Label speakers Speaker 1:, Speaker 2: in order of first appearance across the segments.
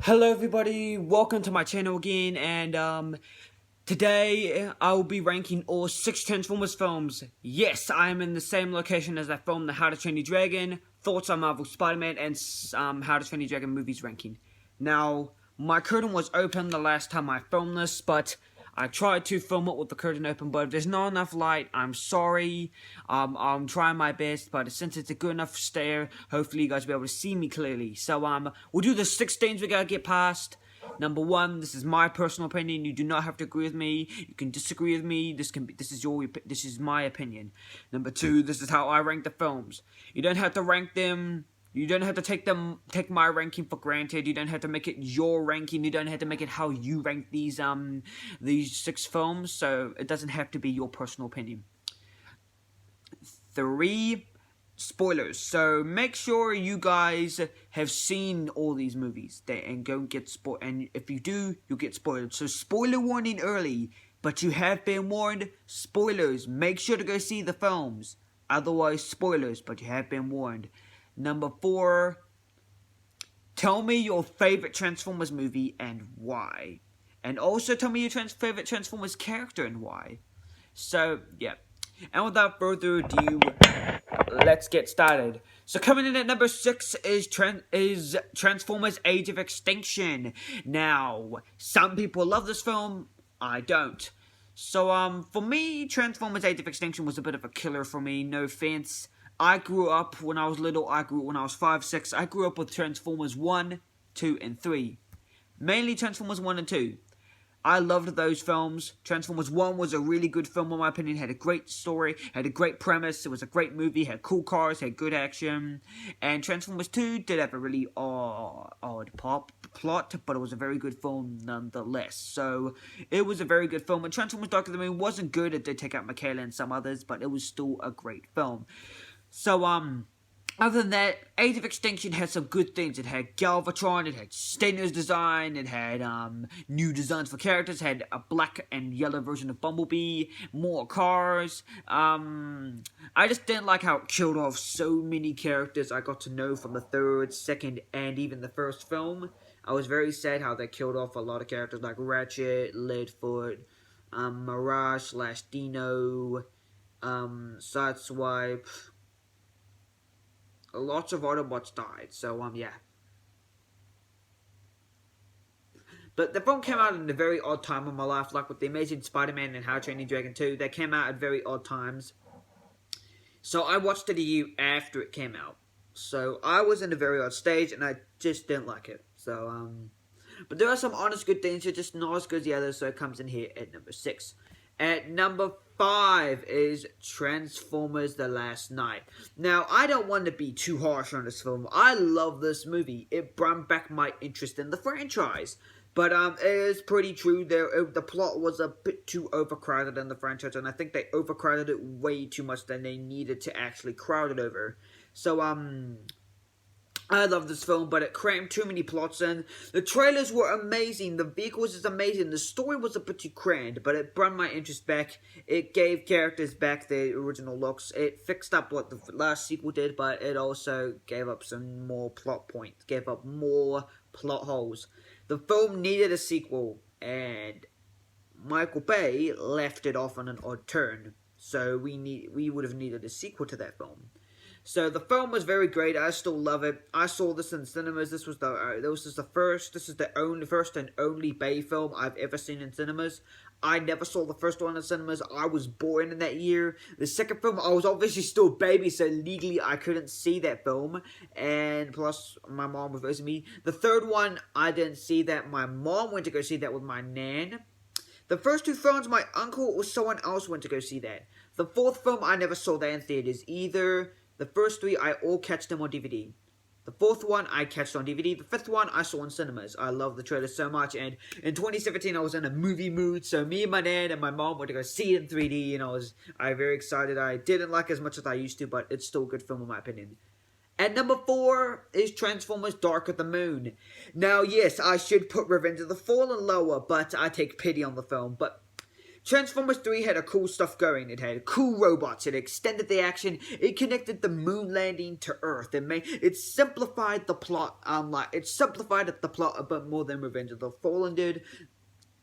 Speaker 1: Hello everybody, welcome to my channel again, and today I will be ranking all 6 Transformers films. Yes, I am in the same location as I filmed the How to Train Your Dragon, Thoughts on Marvel Spider-Man, and How to Train Your Dragon movies ranking. Now, my curtain was open the last time I filmed this, but I tried to film it with the curtain open, but if there's not enough light, I'm sorry. I'm trying my best, but since it's a good enough stare, hopefully you guys will be able to see me clearly. So, we'll do the 6 things we gotta get past. Number 1, this is my personal opinion. You do not have to agree with me. You can disagree with me. This is my opinion. Number 2, this is how I rank the films. You don't have to rank them. You don't have to take my ranking for granted. You don't have to make it your ranking. You don't have to make it how you rank these 6 films. So it doesn't have to be your personal opinion. 3, spoilers. So make sure you guys have seen all these movies and go get spoiled. And if you do, you'll get spoiled. So spoiler warning early, but you have been warned. Spoilers. Make sure to go see the films. Otherwise, spoilers, but you have been warned. Number 4, tell me your favorite Transformers movie and why. And also tell me your favorite Transformers character and why. So, yeah. And without further ado, let's get started. So coming in at number 6 is Transformers Age of Extinction. Now, some people love this film, I don't. So, for me, Transformers Age of Extinction was a bit of a killer for me, no offense. I grew up when I was little, when I was 5, 6, I grew up with Transformers 1, 2, and 3. Mainly Transformers 1 and 2. I loved those films. Transformers 1 was a really good film in my opinion, had a great story, had a great premise, it was a great movie, had cool cars, had good action. And Transformers 2 did have a really odd plot, but it was a very good film nonetheless. So, it was a very good film. And Transformers Dark of the Moon wasn't good, it did take out Michaela and some others, but it was still a great film. So, other than that, Age of Extinction had some good things. It had Galvatron, it had Steiner's design, it had, new designs for characters, it had a black and yellow version of Bumblebee, more cars. I just didn't like how it killed off so many characters I got to know from the 3rd, 2nd, and even the 1st film. I was very sad how they killed off a lot of characters like Ratchet, Leadfoot, Mirage / Dino, Sideswipe. Lots of Autobots died, so, yeah. But the film came out in a very odd time in my life, like with The Amazing Spider-Man and How to Train Your Dragon 2. They came out at very odd times. So I watched it a year after it came out. So I was in a very odd stage, and I just didn't like it. So, but there are some honest good things, they're just not as good as the others, so it comes in here at number 6. At number 5 is Transformers The Last Knight. Now, I don't want to be too harsh on this film. I love this movie. It brought back my interest in the franchise. But it is pretty true. The plot was a bit too overcrowded in the franchise, and I think they overcrowded it way too much than they needed to actually crowd it over. So, I love this film, but it crammed too many plots in. The trailers were amazing. The vehicles is amazing. The story was a bit too crammed, but it brought my interest back. It gave characters back their original looks. It fixed up what the last sequel did, but it also gave up some more plot points. Gave up more plot holes. The film needed a sequel, and Michael Bay left it off on an odd turn. So we would have needed a sequel to that film. So the film was very great. I still love it. I saw this in cinemas. This is the first and only Bay film I've ever seen in cinemas. I never saw the first one in cinemas. I was born in that year. The second film, I was obviously still a baby, so legally I couldn't see that film. And plus, my mom was visiting me. The third one, I didn't see that. My mom went to go see that with my nan. The first 2 films, my uncle or someone else went to go see that. The 4th film, I never saw that in theaters either. The first 3, I all catch them on DVD. The 4th one, I catched on DVD. The 5th one, I saw in cinemas. I love the trailer so much. And in 2017, I was in a movie mood. So me and my dad and my mom went to go see it in 3D. And I was very excited. I didn't like it as much as I used to, but it's still a good film in my opinion. At number 4 is Transformers Dark of the Moon. Now, yes, I should put Revenge of the Fallen lower, but I take pity on the film. But Transformers 3 had a cool stuff going. It had cool robots. It extended the action. It connected the moon landing to Earth. It simplified the plot. It simplified the plot a bit more than Revenge of the Fallen did.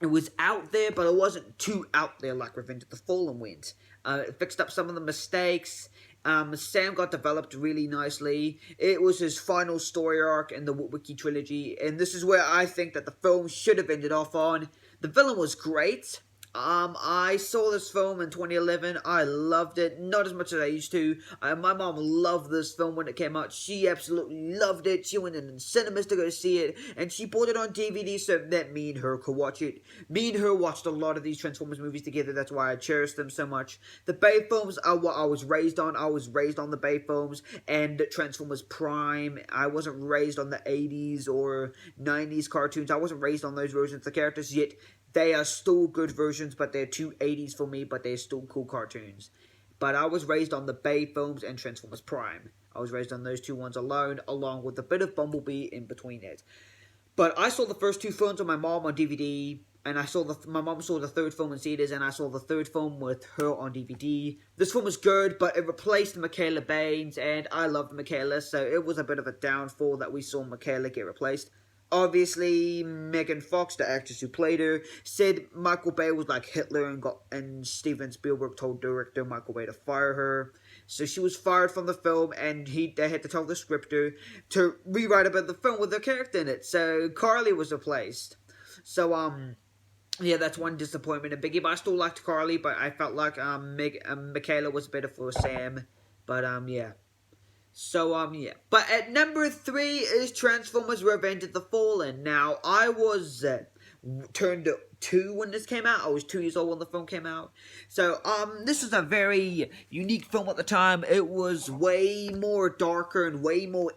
Speaker 1: It was out there, but it wasn't too out there like Revenge of the Fallen went. It fixed up some of the mistakes. Sam got developed really nicely. It was his final story arc in the Witwicky trilogy, and this is where I think that the film should have ended off on. The villain was great. I saw this film in 2011. I loved it. Not as much as I used to. My mom loved this film when it came out. She absolutely loved it. She went in the cinemas to go see it. And she bought it on DVD so that me and her could watch it. Me and her watched a lot of these Transformers movies together. That's why I cherish them so much. The Bay films are what I was raised on. I was raised on the Bay films and Transformers Prime. I wasn't raised on the 80s or 90s cartoons. I wasn't raised on those versions of the characters yet. They are still good versions, but they're too 80s for me, but they're still cool cartoons. But I was raised on the Bay films and Transformers Prime. I was raised on those two ones alone, along with a bit of Bumblebee in between it. But I saw the first two films with my mom on DVD, and my mom saw the third film in theaters, and I saw the third film with her on DVD. This film was good, but it replaced Michaela Baines, and I loved Michaela, so it was a bit of a downfall that we saw Michaela get replaced. Obviously, Megan Fox, the actress who played her, said Michael Bay was like Hitler and Steven Spielberg told director Michael Bay to fire her. So she was fired from the film, and they had to tell the scripter to rewrite about the film with her character in it. So Carly was replaced. So, yeah, that's one disappointment in Biggie, but I still liked Carly, but I felt like Michaela was better for Sam. But, yeah. So, yeah. But at number 3 is Transformers Revenge of the Fallen. Now, I was turned 2 when this came out. I was 2 years old when the film came out. So, this was a very unique film at the time. It was way more darker and way more...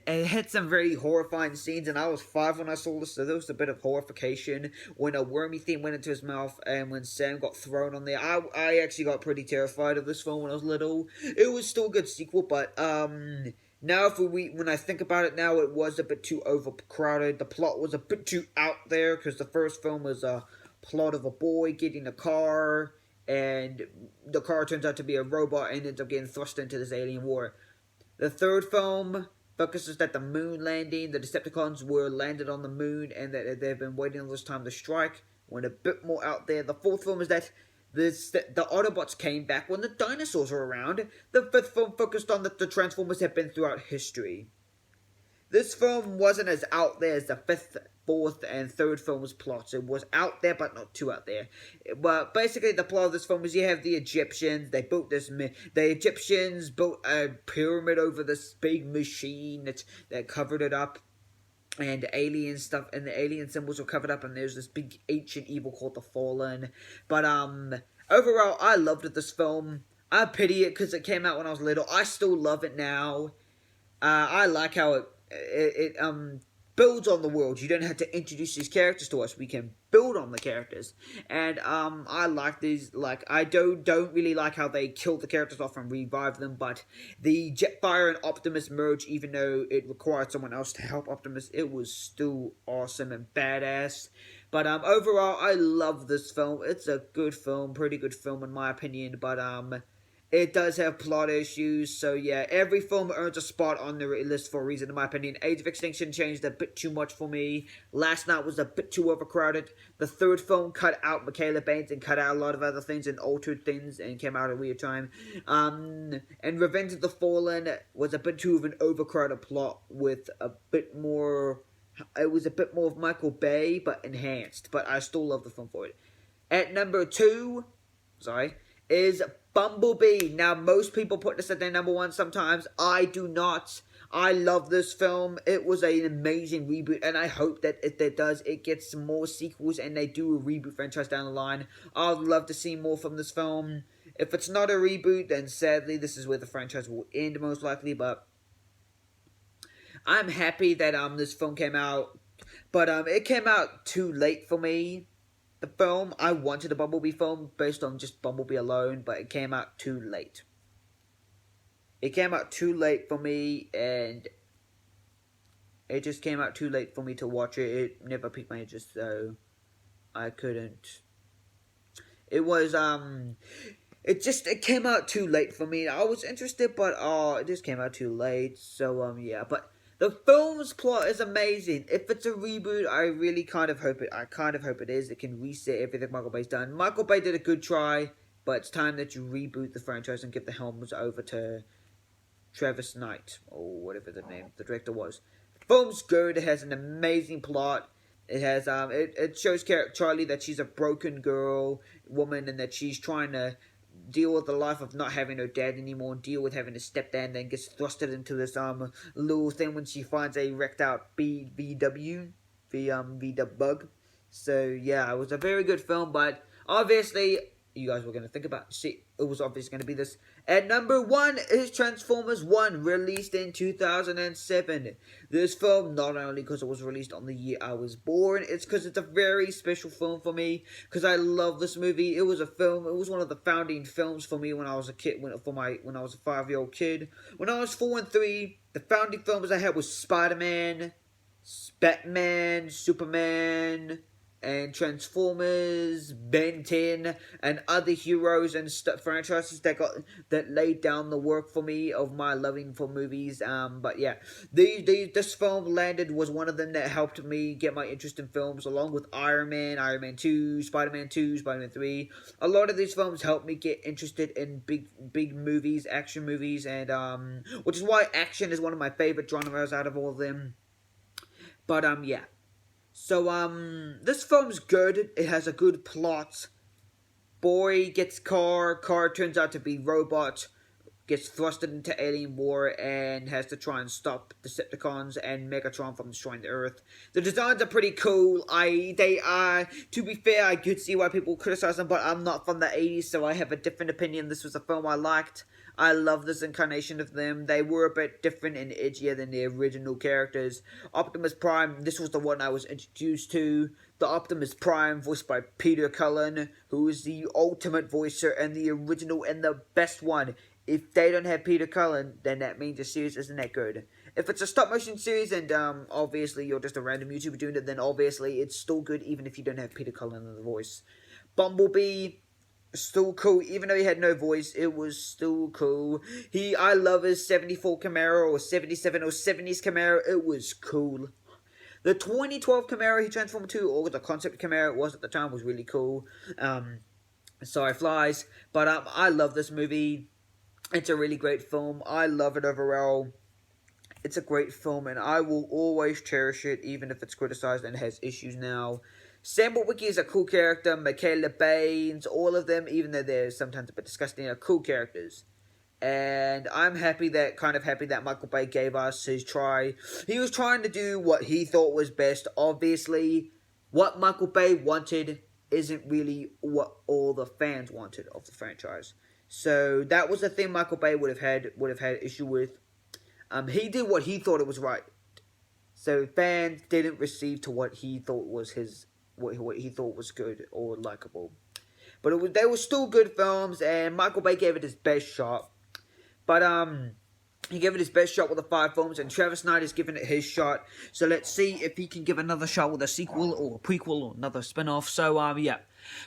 Speaker 1: It had some very horrifying scenes, and I was 5 when I saw this, so there was a bit of horrification when a wormy thing went into his mouth, and when Sam got thrown on there. I actually got pretty terrified of this film when I was little. It was still a good sequel, but now when I think about it now, it was a bit too overcrowded. The plot was a bit too out there, because the first film was a plot of a boy getting a car, and the car turns out to be a robot and ends up getting thrust into this alien war. The third film focuses that the moon landing, the Decepticons were landed on the moon, and that they've been waiting all this time to strike. Went a bit more out there. The fourth film is that the Autobots came back when the dinosaurs were around. The fifth film focused on that the Transformers have been throughout history. This film wasn't as out there as the fifth, fourth, and third film's plots. It was out there, but not too out there. But basically, the plot of this film is you have the Egyptians. The Egyptians built a pyramid over this big machine that covered it up. And alien stuff, and the alien symbols were covered up, and there's this big ancient evil called the Fallen. But, overall, I loved this film. I pity it because it came out when I was little. I still love it now. I like how it builds on the world. You don't have to introduce these characters to us. We can build on the characters. And I like these. Like, I don't really like how they kill the characters off and revive them. But the Jetfire and Optimus merge, even though it required someone else to help Optimus, it was still awesome and badass. But overall, I love this film. It's a good film, pretty good film in my opinion. But it does have plot issues, so yeah, every film earns a spot on the list for a reason, in my opinion. Age of Extinction changed a bit too much for me. Last Night was a bit too overcrowded. The third film cut out Michaela Baines and cut out a lot of other things and altered things and came out at a weird time. And Revenge of the Fallen was a bit too of an overcrowded plot with a bit more... It was a bit more of Michael Bay, but enhanced. But I still love the film for it. At number 2... is Bumblebee. Now, most people put this at their number 1 sometimes. I do not. I love this film. It was an amazing reboot, and I hope that if it does, it gets some more sequels, and they do a reboot franchise down the line. I'd love to see more from this film. If it's not a reboot, then sadly, this is where the franchise will end, most likely, but I'm happy that this film came out, but it came out too late for me. The film, I wanted a Bumblebee film based on just Bumblebee alone, but it came out too late. It came out too late for me, and it just came out too late for me to watch it. It never piqued my interest, so I couldn't. It was it came out too late for me. I was interested, but it just came out too late. So yeah, but the film's plot is amazing. If it's a reboot, I really kind of hope it. I kind of hope it is. It can reset everything Michael Bay's done. Michael Bay did a good try, but it's time that you reboot the franchise and give the helms over to Travis Knight or whatever the director was. The film's good. It has an amazing plot. It has it shows Charlie that she's a broken woman, and that she's trying to deal with the life of not having her dad anymore, and deal with having a stepdad, and then gets thrusted into this little thing when she finds a wrecked out VW bug. So yeah, it was a very good film, but obviously you guys were going to think about. See, it was obviously going to be this. At number 1 is Transformers 1, released in 2007. This film, not only because it was released on the year I was born, it's because it's a very special film for me, because I love this movie. It was one of the founding films for me when I was a kid, when I was a 5-year-old kid. When I was 4 and 3, the founding films I had was Spider-Man, Batman, Superman, and Transformers, Ben 10, and other heroes and franchises that laid down the work for me of my loving for movies. But yeah, this film was one of them that helped me get my interest in films, along with Iron Man, Iron Man 2, Spider-Man 2, Spider-Man 3. A lot of these films helped me get interested in big movies, action movies, and which is why action is one of my favorite genres out of all of them. But yeah. So, this film's good. It has a good plot. Boy gets car turns out to be robot, gets thrusted into alien war, and has to try and stop Decepticons and Megatron from destroying the Earth. The designs are pretty cool. To be fair, I could see why people criticize them, but I'm not from the 80s, so I have a different opinion. This was a film I liked. I love this incarnation of them. They were a bit different and edgier than the original characters. Optimus Prime, this was the one I was introduced to. The Optimus Prime, voiced by Peter Cullen, who is the ultimate voicer and the original and the best one. If they don't have Peter Cullen, then that means the series isn't that good. If it's a stop-motion series and obviously you're just a random YouTuber doing it, then obviously it's still good even if you don't have Peter Cullen in the voice. Bumblebee, still cool, even though he had no voice, it was still cool. I love his 74 Camaro, or 77 or 70s Camaro, it was cool. The 2012 Camaro he transformed to, or the concept Camaro it was at the time, was really cool. Sorry, flies. But I love this movie. It's a really great film. I love it overall. It's a great film, and I will always cherish it, even if it's criticized and has issues now. Sam Witwicky is a cool character. Michaela Baines, all of them, even though they're sometimes a bit disgusting, are cool characters. And I'm happy that Michael Bay gave us his try. He was trying to do what he thought was best. Obviously, what Michael Bay wanted isn't really what all the fans wanted of the franchise. So that was the thing Michael Bay would have had issue with. He did what he thought it was right. So fans didn't receive to what he thought was what he thought was good or likable. But they were still good films, and Michael Bay gave it his best shot. But he gave it his best shot with the 5 films, and Travis Knight has given it his shot. So let's see if he can give another shot with a sequel or a prequel or another spin-off. So yeah.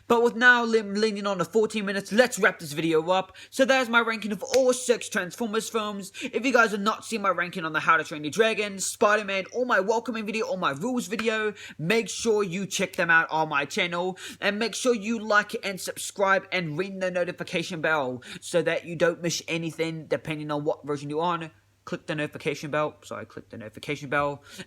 Speaker 1: But with now leaning on the 14 minutes, let's wrap this video up. So there's my ranking of all 6 Transformers films. If you guys have not seen my ranking on the How to Train Your Dragon, Spider-Man, or my welcoming video, or my rules video, make sure you check them out on my channel. And make sure you like and subscribe and ring the notification bell so that you don't miss anything depending on what version you're on. Click the notification bell.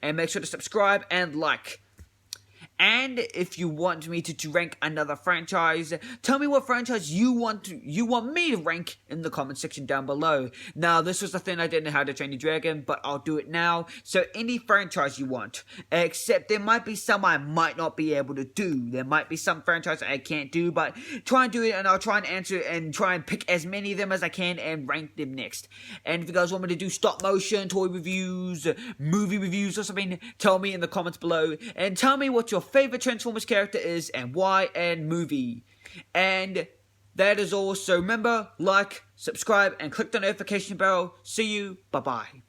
Speaker 1: And make sure to subscribe and like. And if you want me to rank another franchise, tell me what franchise you want me to rank in the comment section down below. Now, this was the thing I didn't know How to Train Your Dragon, but I'll do it now. So any franchise you want, except there might be some I might not be able to do. There might be some franchise I can't do, but try and do it, and I'll try and answer and try and pick as many of them as I can and rank them next. And if you guys want me to do stop motion, toy reviews, movie reviews or something, tell me in the comments below, and tell me what your favorite Transformers character is and why, and movie. And that is all. So remember, like, subscribe, and click the notification bell. See you. Bye-bye.